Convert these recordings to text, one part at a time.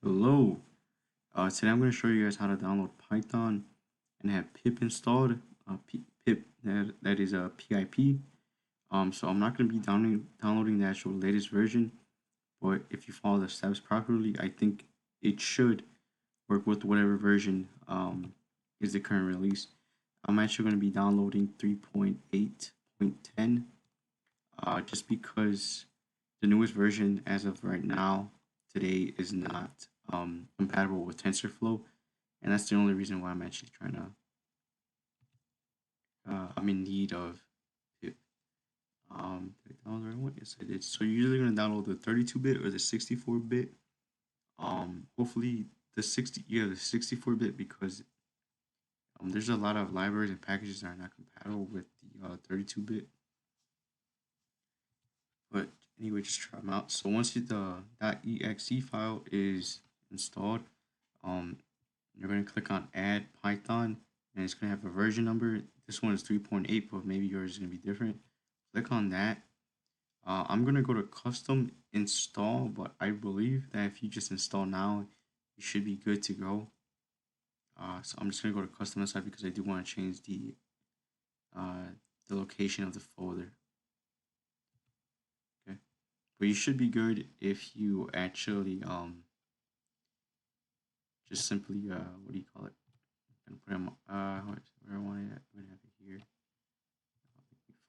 Hello. Today I'm going to show you guys how to download Python and have PIP installed. PIP that is a PIP. So I'm not going to be downloading the actual latest version, but if you follow the steps properly, I think it should work with whatever version is the current release. I'm actually going to be downloading 3.8.10 just because the newest version as of right now today is not compatible with TensorFlow, and that's the only reason why I'm actually trying to. I'm in need of PIP. Did I download the right one? Yes, I did. So you're either gonna download the 32-bit or the 64-bit. Hopefully the 64-bit because there's a lot of libraries and packages that are not compatible with the 32-bit. But anyway, just try them out. So once the .exe file is installed, you're going to click on Add Python, and it's going to have a version number. This one is 3.8, but maybe yours is going to be different. Click on that. I'm going to go to Custom Install, but I believe that if you just install now, you should be good to go. So I'm just going to go to Custom Install because I do want to change the location of the folder. Okay, but you should be good if you actually just simply what do you call it? I'm gonna put them where I want it at. I'm gonna have it here.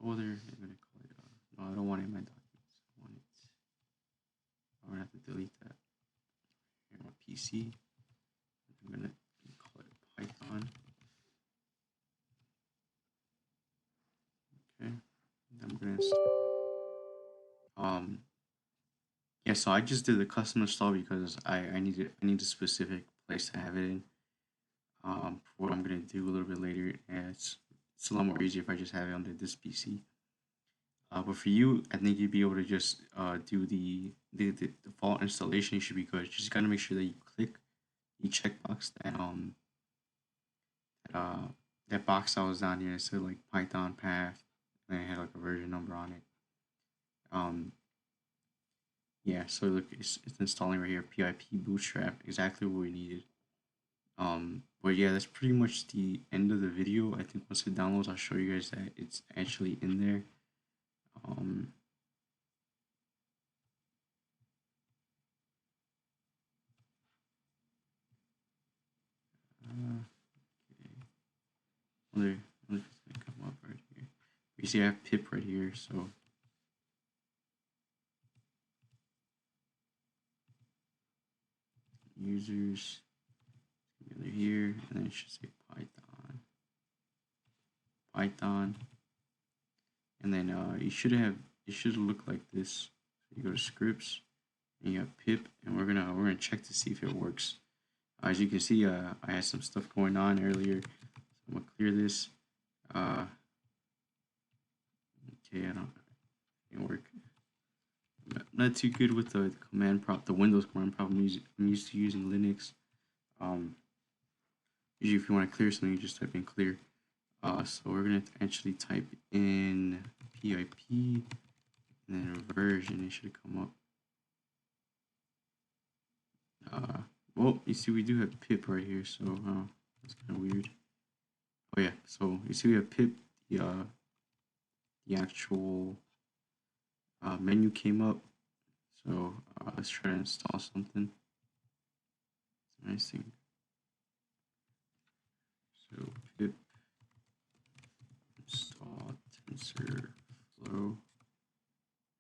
Folder. I'm gonna call it. No, I don't want it in my documents. I want it. I'm gonna have to delete that. Here, my PC. I'm gonna call it Python. Okay. I'm gonna yeah. So I just did the custom install because I need a specific place to have it in. For what I'm gonna do a little bit later, and it's a lot more easier if I just have it on this PC. But for you, I think you'd be able to just do the default installation. You should be good. Just gotta make sure that you click the checkbox that box that was down here. It said like Python path, and it had like a version number on it. Yeah. So look, it's installing right here. PIP Bootstrap, exactly what we needed. But yeah, that's pretty much the end of the video. I think once it downloads, I'll show you guys that it's actually in there. Um, uh, wonder if it's gonna come up right here. You see, I have pip right here, so users over here, and then it should say Python, and then it should look like this. So you go to scripts, and you have pip, and we're gonna check to see if it works. As you can see, I had some stuff going on earlier, so I'm gonna clear this. Okay, I don't it work. I'm not too good with the command prompt, the Windows command prompt. I'm used to using Linux. Usually, if you want to clear something, you just type in clear. So we're gonna actually type in PIP and then a version. It should come up. Well, you see, we do have pip right here, so that's kind of weird. Oh yeah, so you see, we have pip. The actual menu came up. So let's try to install something. It's a nice thing. So pip install TensorFlow.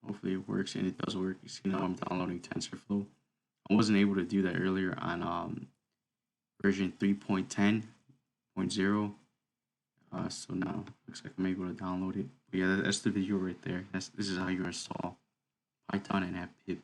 Hopefully it works, and it does work. You see now I'm downloading TensorFlow. I wasn't able to do that earlier on version 3.10.0. So now looks like I'm able to download it. But yeah, that's the video right there. This is how you install Python and have pip.